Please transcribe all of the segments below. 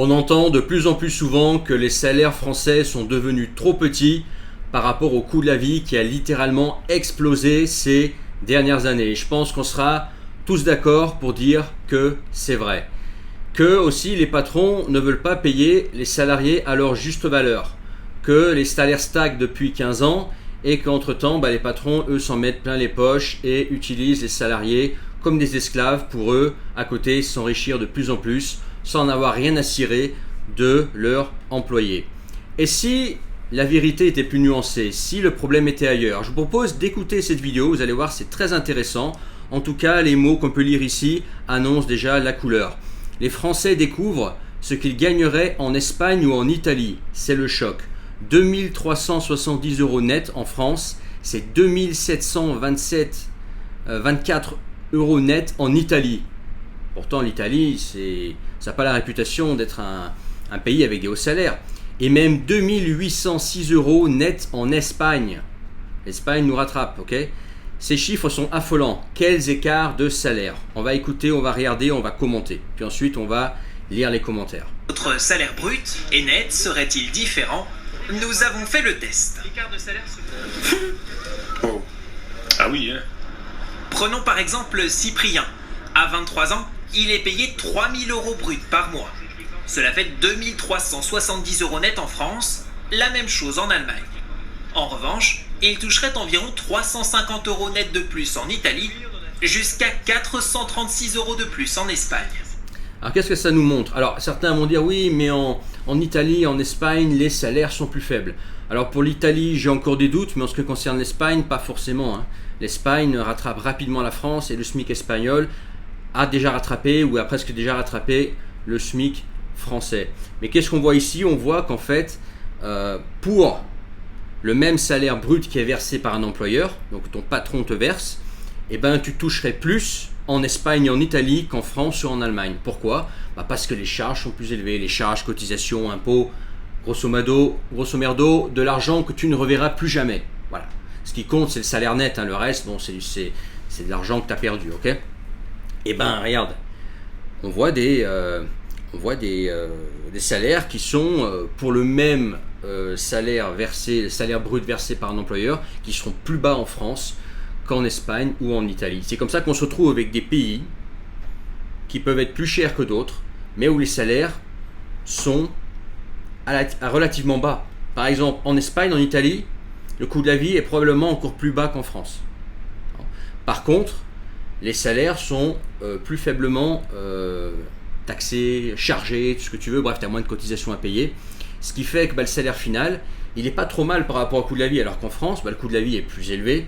On entend de plus en plus souvent que les salaires français sont devenus trop petits par rapport au coût de la vie qui a littéralement explosé ces dernières années. Je pense qu'on sera tous d'accord pour dire que c'est vrai. Que aussi les patrons ne veulent pas payer les salariés à leur juste valeur. Que les salaires stagnent depuis 15 ans et qu'entre-temps, les patrons, eux, s'en mettent plein les poches et utilisent les salariés comme des esclaves pour eux, à côté, s'enrichir de plus en plus sans n'avoir rien à cirer de leurs employés. Et si la vérité était plus nuancée, si le problème était ailleurs, je vous propose d'écouter cette vidéo, vous allez voir, c'est très intéressant. En tout cas, les mots qu'on peut lire ici annoncent déjà la couleur. Les Français découvrent ce qu'ils gagneraient en Espagne ou en Italie. C'est le choc. 2370 € net en France, c'est 2724 € net en Italie. Pourtant, l'Italie, ça n'a pas la réputation d'être un pays avec des hauts salaires. Et même 2806 € net en Espagne. L'Espagne nous rattrape, ok? Ces chiffres sont affolants. Quels écarts de salaire? On va écouter, on va regarder, on va commenter. Puis ensuite, on va lire les commentaires. Votre salaire brut et net serait-il différent? Nous avons fait le test. L'écart de salaire Oh. Ah oui, hein. Prenons par exemple Cyprien. À 23 ans, il est payé 3000 € brut par mois. Cela fait 2370 € net en France, la même chose en Allemagne. En revanche, il toucherait environ 350 € net de plus en Italie, jusqu'à 436 € de plus en Espagne. Alors qu'est-ce que ça nous montre? Alors certains vont dire oui, mais en Italie, en Espagne, les salaires sont plus faibles. Alors pour l'Italie, j'ai encore des doutes, mais en ce qui concerne l'Espagne, pas forcément, hein. L'Espagne rattrape rapidement la France et le SMIC espagnol a déjà rattrapé ou a presque déjà rattrapé le SMIC français. Mais qu'est-ce qu'on voit ici? On voit qu'en fait, pour le même salaire brut qui est versé par un employeur, donc ton patron te verse, tu toucherais plus en Espagne et en Italie qu'en France ou en Allemagne. Pourquoi? Parce que les charges sont plus élevées, les charges, cotisations, impôts, grosso merdo, de l'argent que tu ne reverras plus jamais. Voilà. Ce qui compte, c'est le salaire net, hein. Le reste, bon, c'est de l'argent que tu as perdu, ok? Regarde, on voit des salaires qui sont pour le même salaire brut versé par un employeur, qui seront plus bas en France qu'en Espagne ou en Italie. C'est comme ça qu'on se retrouve avec des pays qui peuvent être plus chers que d'autres, mais où les salaires sont à relativement bas. Par exemple, en Espagne, en Italie, le coût de la vie est probablement encore plus bas qu'en France. Par contre, les salaires sont plus faiblement taxés, chargés, tout ce que tu veux, bref, tu as moins de cotisations à payer. Ce qui fait que le salaire final, il n'est pas trop mal par rapport au coût de la vie, alors qu'en France, le coût de la vie est plus élevé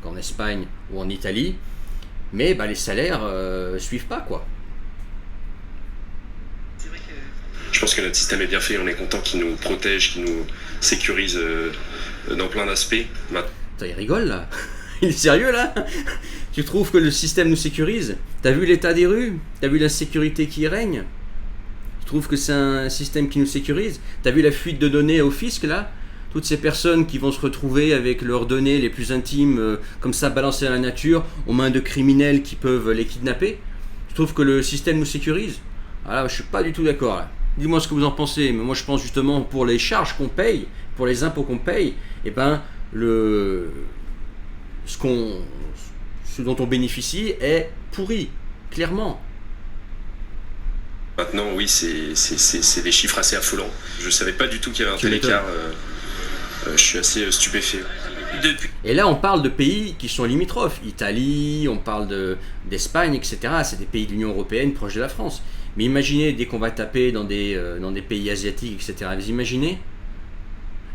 qu'en Espagne ou en Italie, mais les salaires suivent pas, quoi. Je pense que notre système est bien fait, on est content qu'il nous protège, qu'il nous sécurise dans plein d'aspects. Attends, il rigole là. Il est sérieux là? Tu trouves que le système nous sécurise? T'as vu l'état des rues? T'as vu l'insécurité qui y règne? Tu trouves que c'est un système qui nous sécurise? T'as vu la fuite de données au fisc là? Toutes ces personnes qui vont se retrouver avec leurs données les plus intimes comme ça balancées dans la nature aux mains de criminels qui peuvent les kidnapper. Tu trouves que le système nous sécurise? Ah là, je suis pas du tout d'accord là. Dis-moi ce que vous en pensez. Mais moi je pense justement pour les charges qu'on paye, pour les impôts qu'on paye, ce dont on bénéficie est pourri, clairement. Maintenant, oui, c'est des chiffres assez affolants. Je ne savais pas du tout qu'il y avait un tel écart. Je suis assez stupéfait. Et là, on parle de pays qui sont limitrophes. Italie, on parle d'Espagne, etc. C'est des pays de l'Union européenne proches de la France. Mais imaginez, dès qu'on va taper dans des pays asiatiques, etc., vous imaginez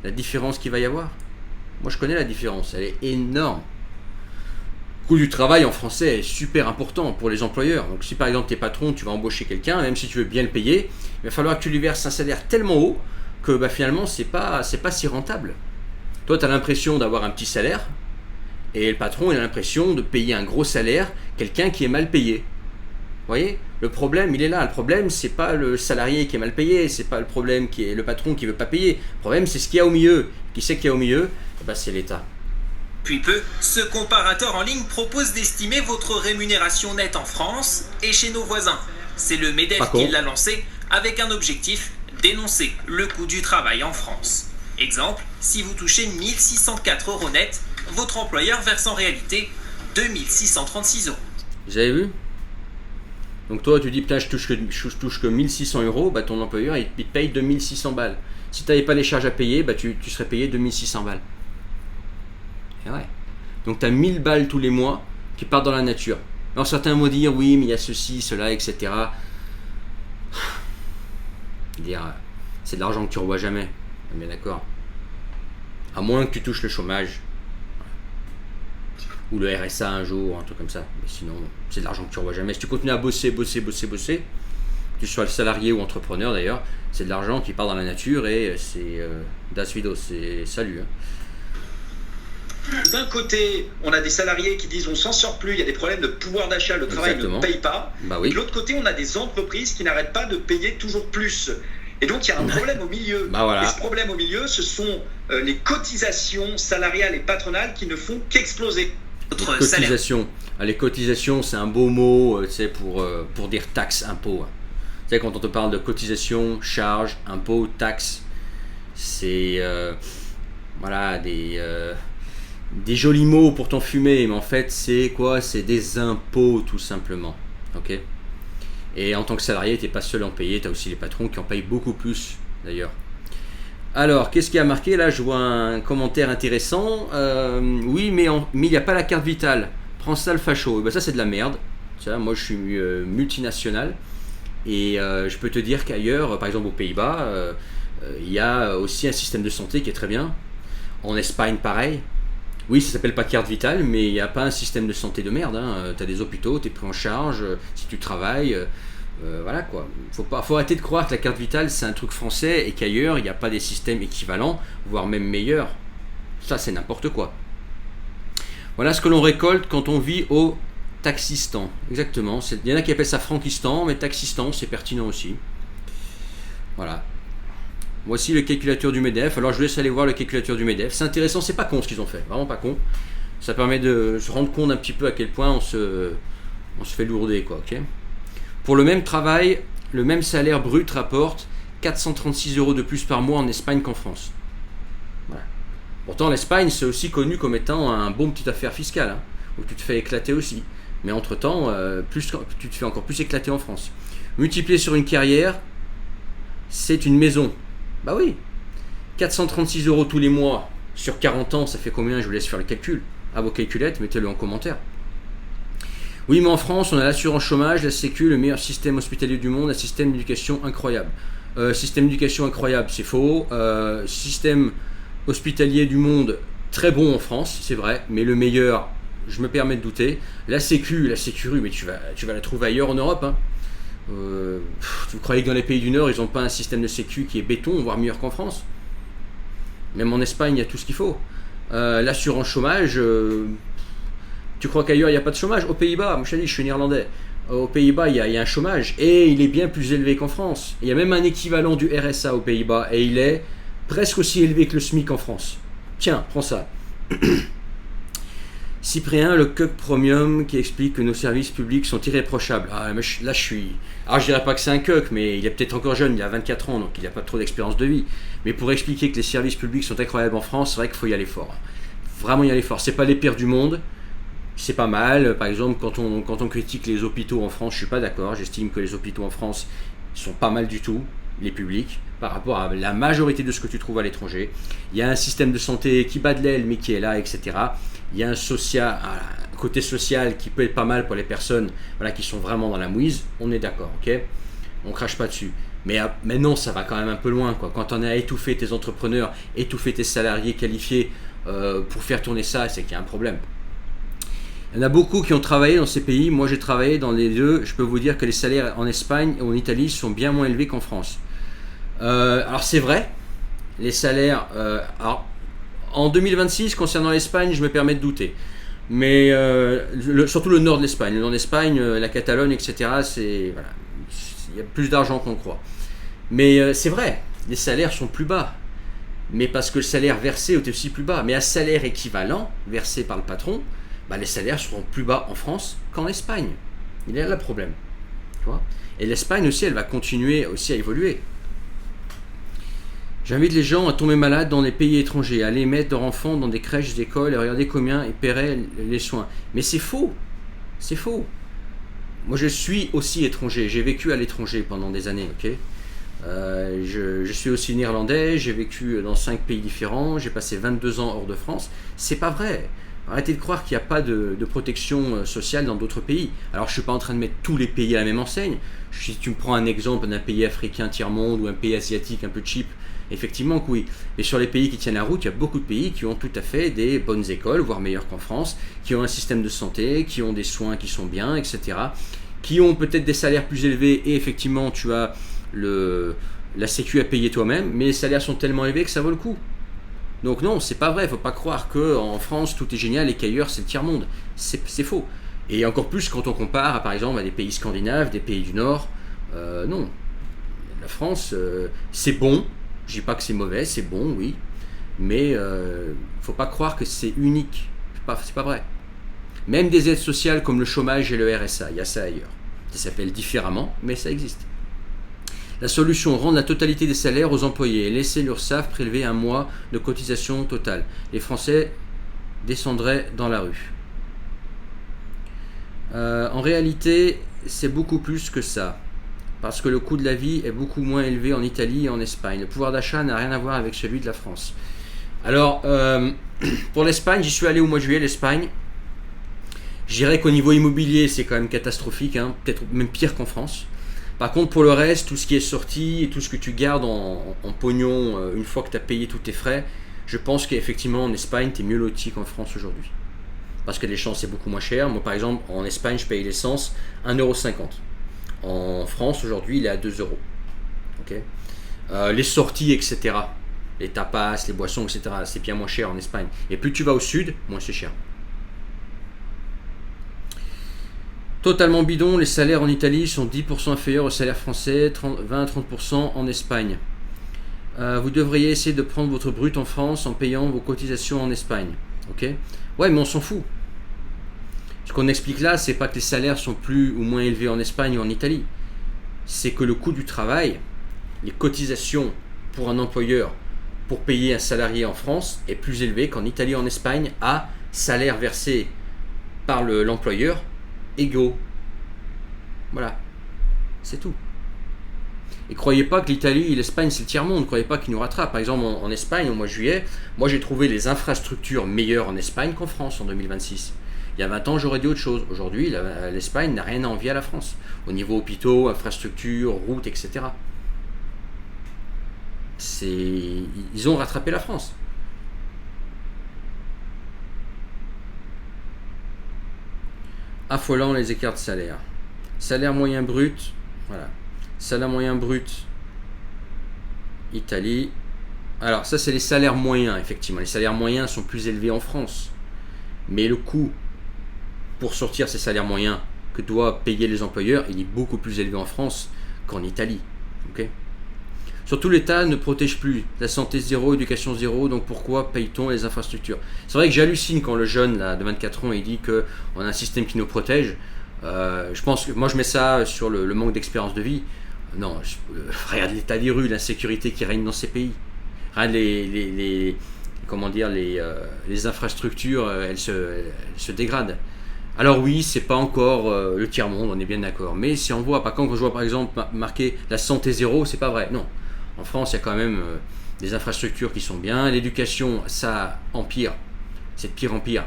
la différence qu'il va y avoir? Moi, je connais la différence. Elle est énorme. Le coût du travail en français est super important pour les employeurs. Donc si par exemple t'es patron, tu vas embaucher quelqu'un, même si tu veux bien le payer, il va falloir que tu lui verses un salaire tellement haut que finalement c'est pas si rentable. Toi tu as l'impression d'avoir un petit salaire et le patron il a l'impression de payer un gros salaire quelqu'un qui est mal payé. Vous voyez? Le problème il est là. Le problème c'est pas le salarié qui est mal payé, c'est pas le problème qui est le patron qui veut pas payer. Le problème c'est ce qu'il y a au milieu. Qui c'est qu'il y a au milieu? C'est l'État. Depuis peu, ce comparateur en ligne propose d'estimer votre rémunération nette en France et chez nos voisins. C'est le MEDEF qui l'a lancé avec un objectif, dénoncer le coût du travail en France. Exemple, si vous touchez 1604 euros net, votre employeur verse en réalité 2636 euros. Vous avez vu? Donc toi tu dis putain je touche que 1600 euros, bah ton employeur il te paye 2600 balles. Si tu n'avais pas les charges à payer, bah tu serais payé 2600 balles. Et ouais. Donc tu as 1000 balles tous les mois qui partent dans la nature. Alors certains vont dire oui mais il y a ceci, cela, etc. Dire c'est de l'argent que tu ne revois jamais. Bien d'accord. À moins que tu touches le chômage. Ou le RSA un jour, un truc comme ça. Mais sinon, c'est de l'argent que tu ne revois jamais. Si tu continues à bosser, que tu sois le salarié ou entrepreneur d'ailleurs, c'est de l'argent qui part dans la nature et c'est das vidos, c'est salut. D'un côté, on a des salariés qui disent on s'en sort plus, il y a des problèmes de pouvoir d'achat, le travail ne paye pas. Bah oui. De l'autre côté, on a des entreprises qui n'arrêtent pas de payer toujours plus. Et donc il y a un problème au milieu. Bah voilà. Et ce problème au milieu, ce sont les cotisations salariales et patronales qui ne font qu'exploser. Les cotisations, c'est un beau mot pour dire taxes, impôts. Tu sais, quand on te parle de cotisations, charges, impôts, taxes, c'est voilà, des jolis mots pour t'enfumer, mais en fait, c'est quoi? C'est des impôts, tout simplement. Ok? Et en tant que salarié, tu n'es pas seul à en payer, tu as aussi les patrons qui en payent beaucoup plus, d'ailleurs. Alors, qu'est-ce qui a marqué? Là, je vois un commentaire intéressant. Oui, mais il n'y a pas la carte vitale. Prends ça, le facho. Ben, ça, c'est de la merde. Tu vois, moi, je suis multinational. Et je peux te dire qu'ailleurs, par exemple aux Pays-Bas, il y a aussi un système de santé qui est très bien. En Espagne, pareil. Oui, ça s'appelle pas carte vitale, mais il n'y a pas un système de santé de merde. Hein. Tu as des hôpitaux, tu es pris en charge si tu travailles. Voilà quoi. Faut arrêter de croire que la carte vitale c'est un truc français et qu'ailleurs il n'y a pas des systèmes équivalents, voire même meilleurs. Ça c'est n'importe quoi. Voilà ce que l'on récolte quand on vit au Taxistan. Exactement. Il y en a qui appellent ça Frankistan, mais Taxistan c'est pertinent aussi. Voilà. Voici le calculateur du MEDEF. Alors je vous laisse aller voir le calculateur du MEDEF. C'est intéressant, c'est pas con ce qu'ils ont fait. Vraiment pas con. Ça permet de se rendre compte un petit peu à quel point on se fait lourder quoi. Ok. Pour le même travail, le même salaire brut rapporte 436 euros de plus par mois en Espagne qu'en France. Voilà. Pourtant, l'Espagne, c'est aussi connu comme étant un bon petit affaire fiscale, hein, où tu te fais éclater aussi. Mais entre-temps, tu te fais encore plus éclater en France. Multiplié sur une carrière, c'est une maison. Bah oui, 436 euros tous les mois sur 40 ans, ça fait combien? Je vous laisse faire le calcul. À vos calculettes, mettez-le en commentaire. Oui, mais en France, on a l'assurance chômage, la Sécu, le meilleur système hospitalier du monde, un système d'éducation incroyable. Système d'éducation incroyable, c'est faux. Système hospitalier du monde, très bon en France, c'est vrai, mais le meilleur, je me permets de douter. La Sécu, mais tu vas la trouver ailleurs en Europe. Hein. Vous croyez que dans les pays du Nord, ils n'ont pas un système de Sécu qui est béton, voire meilleur qu'en France? Même en Espagne, il y a tout ce qu'il faut. L'assurance chômage... Tu crois qu'ailleurs il n'y a pas de chômage? Aux Pays-Bas, moi je suis néerlandais, aux Pays-Bas il y a un chômage et il est bien plus élevé qu'en France. Il y a même un équivalent du RSA aux Pays-Bas et il est presque aussi élevé que le SMIC en France. Tiens, prends ça. Cyprien, le Cuck Premium qui explique que nos services publics sont irréprochables. Ah, mais là je suis... Alors je dirais pas que c'est un Cuck, mais il est peut-être encore jeune, il a 24 ans, donc il n'a pas trop d'expérience de vie. Mais pour expliquer que les services publics sont incroyables en France, c'est vrai qu'il faut y aller fort. Vraiment y aller fort. C'est pas les pires du monde. C'est pas mal. Par exemple, quand on critique les hôpitaux en France, je suis pas d'accord. J'estime que les hôpitaux en France sont pas mal du tout, les publics, par rapport à la majorité de ce que tu trouves à l'étranger. Il y a un système de santé qui bat de l'aile, mais qui est là, etc. Il y a un côté social qui peut être pas mal pour les personnes qui sont vraiment dans la mouise. On est d'accord, ok? On crache pas dessus. Mais non, ça va quand même un peu loin, quoi. Quand on est à étouffer tes entrepreneurs, étouffer tes salariés qualifiés pour faire tourner ça, c'est qu'il y a un problème. Il y en a beaucoup qui ont travaillé dans ces pays. Moi, j'ai travaillé dans les deux. Je peux vous dire que les salaires en Espagne ou en Italie sont bien moins élevés qu'en France. Alors, c'est vrai. Les salaires... en 2026, concernant l'Espagne, je me permets de douter. Mais surtout le nord de l'Espagne. Le nord de l'Espagne, la Catalogne, etc. Il y a plus d'argent qu'on croit. Mais c'est vrai. Les salaires sont plus bas. Mais parce que le salaire versé est aussi plus bas. Mais à salaire équivalent, versé par le patron... les salaires seront plus bas en France qu'en Espagne. Il est là le problème. Tu vois? Et l'Espagne aussi, elle va continuer aussi à évoluer. J'invite les gens à tomber malades dans les pays étrangers, à aller mettre leurs enfants dans des crèches, des écoles et regarder combien ils paieraient les soins. Mais c'est faux. C'est faux. Moi, je suis aussi étranger. J'ai vécu à l'étranger pendant des années. Ok. Je suis aussi néerlandais. J'ai vécu dans 5 pays différents. J'ai passé 22 ans hors de France. C'est pas vrai. Arrêtez de croire qu'il n'y a pas de protection sociale dans d'autres pays. Alors, je ne suis pas en train de mettre tous les pays à la même enseigne. Si tu me prends un exemple d'un pays africain tiers-monde ou un pays asiatique un peu cheap, effectivement que oui. Mais sur les pays qui tiennent la route, il y a beaucoup de pays qui ont tout à fait des bonnes écoles, voire meilleures qu'en France, qui ont un système de santé, qui ont des soins qui sont bien, etc. Qui ont peut-être des salaires plus élevés et effectivement, tu as la sécu à payer toi-même, mais les salaires sont tellement élevés que ça vaut le coup. Donc non, c'est pas vrai, il ne faut pas croire qu'en France tout est génial et qu'ailleurs c'est le tiers-monde. C'est faux. Et encore plus quand on compare par exemple à des pays scandinaves, des pays du Nord. Non. La France, c'est bon. Je dis pas que c'est mauvais, c'est bon, oui. Mais il ne faut pas croire que c'est unique. C'est pas vrai. Même des aides sociales comme le chômage et le RSA, il y a ça ailleurs. Ça s'appelle différemment, mais ça existe. La solution, rendre la totalité des salaires aux employés et laisser l'URSSAF prélever un mois de cotisation totale. Les Français descendraient dans la rue. En réalité, c'est beaucoup plus que ça. Parce que le coût de la vie est beaucoup moins élevé en Italie et en Espagne. Le pouvoir d'achat n'a rien à voir avec celui de la France. Alors, pour l'Espagne, j'y suis allé au mois de juillet, l'Espagne. Je dirais qu'au niveau immobilier, c'est quand même catastrophique, hein, peut-être même pire qu'en France. Par contre, pour le reste, tout ce qui est sorti et tout ce que tu gardes en pognon, une fois que tu as payé tous tes frais, je pense qu'effectivement en Espagne, tu es mieux loti qu'en France aujourd'hui. Parce que l'essence est beaucoup moins cher. Moi, par exemple, en Espagne, je paye l'essence 1,50 €. En France, aujourd'hui, il est à 2 €. Okay. Les sorties, etc. Les tapas, les boissons, etc. C'est bien moins cher en Espagne. Et plus tu vas au sud, moins c'est cher. Totalement bidon, les salaires en Italie sont 10% inférieurs aux salaires français, 20 à 30% en Espagne. Vous devriez essayer de prendre votre brut en France en payant vos cotisations en Espagne. Ok ? Ouais, mais on s'en fout. Ce qu'on explique là, c'est pas que les salaires sont plus ou moins élevés en Espagne ou en Italie. C'est que le coût du travail, les cotisations pour un employeur pour payer un salarié en France est plus élevé qu'en Italie et en Espagne à salaire versé par l'employeur égaux. Voilà. C'est tout. Et croyez pas que l'Italie et l'Espagne c'est le tiers-monde, croyez pas qu'ils nous rattrapent. Par exemple en Espagne, au mois de juillet, moi j'ai trouvé les infrastructures meilleures en Espagne qu'en France en 2026. Il y a 20 ans, j'aurais dit autre chose. Aujourd'hui, l'Espagne n'a rien à envier à la France. Au niveau hôpitaux, infrastructures, routes, etc. Ils ont rattrapé la France. Affolant les écarts de salaire. Salaire moyen brut, voilà. Salaire moyen brut, Italie. Alors ça c'est les salaires moyens, effectivement. Les salaires moyens sont plus élevés en France. Mais le coût pour sortir ces salaires moyens que doivent payer les employeurs, il est beaucoup plus élevé en France qu'en Italie. Okay. Surtout l'État ne protège plus. La santé zéro, éducation zéro, donc pourquoi paye-t-on les infrastructures? C'est vrai que j'hallucine quand le jeune là, de 24 ans il dit qu'on a un système qui nous protège. Je pense que moi je mets ça sur le manque d'expérience de vie. Non, regarde l'état des rues, l'insécurité qui règne dans ces pays. Regarde les infrastructures, elles se dégradent. Alors oui, c'est pas encore le tiers-monde, on est bien d'accord. Mais si on voit, quand je vois par exemple marqué la santé zéro, c'est pas vrai. Non. En France, il y a quand même des infrastructures qui sont bien. L'éducation, ça empire. C'est de pire en pire.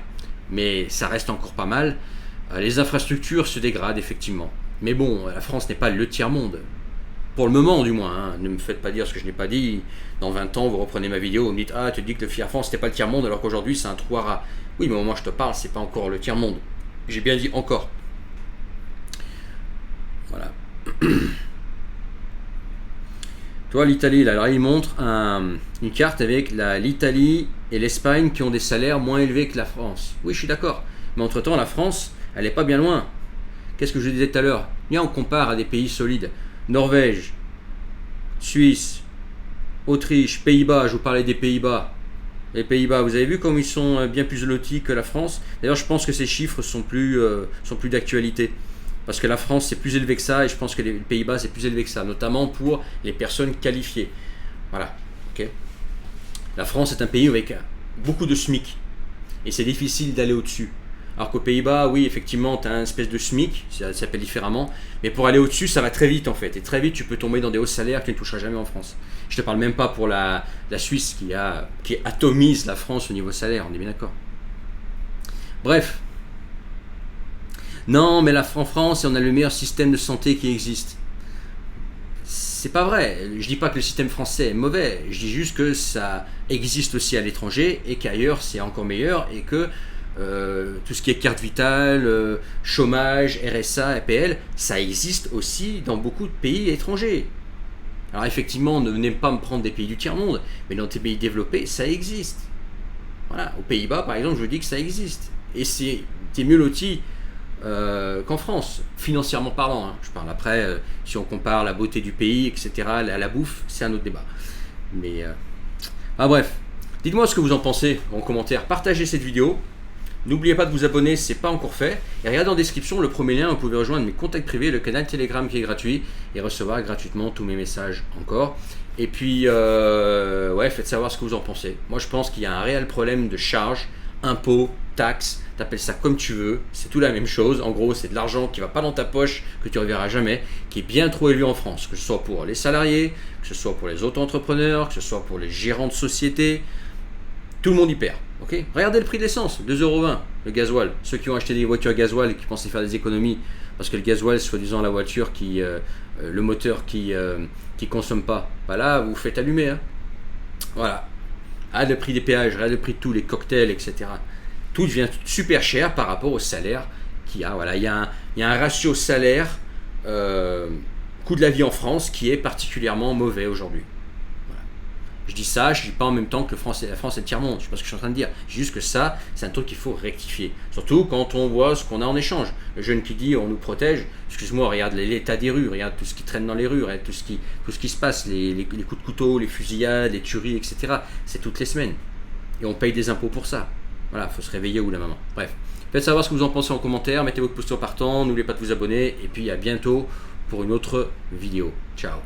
Mais ça reste encore pas mal. Les infrastructures se dégradent effectivement. Mais bon, la France n'est pas le tiers-monde. Pour le moment, du moins. Hein. Ne me faites pas dire ce que je n'ai pas dit. Dans 20 ans, vous reprenez ma vidéo, vous me dites « Ah, tu dis que le Fier France, c'était pas le tiers-monde, alors qu'aujourd'hui, c'est un trou à rats. » Oui, mais au moment où je te parle, c'est pas encore le tiers-monde. J'ai bien dit « encore ». Voilà. Toi, l'Italie, là, alors il montre une carte avec l'Italie et l'Espagne qui ont des salaires moins élevés que la France. Oui, je suis d'accord. Mais entre-temps, la France, elle n'est pas bien loin. Qu'est-ce que je disais tout à l'heure? Bien, on compare à des pays solides. Norvège, Suisse, Autriche, Pays-Bas, je vous parlais des Pays-Bas. Les Pays-Bas, vous avez vu comme ils sont bien plus lotis que la France. D'ailleurs, je pense que ces chiffres sont plus d'actualité. Parce que la France, c'est plus élevé que ça, et je pense que les Pays-Bas, c'est plus élevé que ça, notamment pour les personnes qualifiées. Voilà. Okay. La France est un pays avec beaucoup de SMIC, et c'est difficile d'aller au-dessus. Alors qu'aux Pays-Bas, oui, effectivement, tu as une espèce de SMIC, ça s'appelle différemment, mais pour aller au-dessus, ça va très vite en fait, et très vite, tu peux tomber dans des hauts salaires que tu ne toucheras jamais en France. Je ne te parle même pas pour la Suisse qui atomise la France au niveau salaire, on est bien d'accord. Bref. Non, mais en France, on a le meilleur système de santé qui existe. C'est pas vrai. Je dis pas que le système français est mauvais. Je dis juste que ça existe aussi à l'étranger et qu'ailleurs c'est encore meilleur et que tout ce qui est carte vitale, chômage, RSA, APL, ça existe aussi dans beaucoup de pays étrangers. Alors effectivement, ne venez pas me prendre des pays du tiers-monde, mais dans des pays développés, ça existe. Voilà. Aux Pays-Bas, par exemple, je vous dis que ça existe. Et c'est mieux loti qu'en France, financièrement parlant. Hein. Je parle après, si on compare la beauté du pays, etc., la bouffe, c'est un autre débat. Mais, bref, dites-moi ce que vous en pensez en commentaire. Partagez cette vidéo. N'oubliez pas de vous abonner si ce n'est pas encore fait. Et regardez en description le premier lien, vous pouvez rejoindre mes contacts privés, le canal Telegram qui est gratuit et recevoir gratuitement tous mes messages encore. Et puis, faites savoir ce que vous en pensez. Moi, je pense qu'il y a un réel problème de charges, impôts, taxes, t'appelles ça comme tu veux, c'est tout la même chose. En gros, c'est de l'argent qui ne va pas dans ta poche, que tu ne reverras jamais, qui est bien trop élevé en France, que ce soit pour les salariés, que ce soit pour les auto-entrepreneurs, que ce soit pour les gérants de société. Tout le monde y perd. Okay, regardez le prix de l'essence, 2,20 € le gasoil. Ceux qui ont acheté des voitures gasoil et qui pensaient faire des économies, parce que le gasoil, soi-disant la voiture le moteur qui consomme pas, bah là, vous faites allumer. Hein. Voilà. Le prix des péages, le prix de tout, les cocktails, etc. Tout devient super cher par rapport au salaire qu'il y a. Voilà, il y a un ratio salaire coût de la vie en France qui est particulièrement mauvais aujourd'hui. Voilà. Je dis ça, je ne dis pas en même temps que la France est tiers-monde. Je ne sais pas ce que je suis en train de dire. Je dis juste que ça, c'est un truc qu'il faut rectifier. Surtout quand on voit ce qu'on a en échange. Le jeune qui dit on nous protège. Excuse-moi, regarde l'état des rues, regarde tout ce qui traîne dans les rues, regarde tout ce qui se passe, les coups de couteau, les fusillades, les tueries, etc. C'est toutes les semaines. Et on paye des impôts pour ça. Voilà, il faut se réveiller ou la maman. Bref, faites savoir ce que vous en pensez en commentaire, mettez votre pouce en partant, n'oubliez pas de vous abonner, et puis à bientôt pour une autre vidéo. Ciao.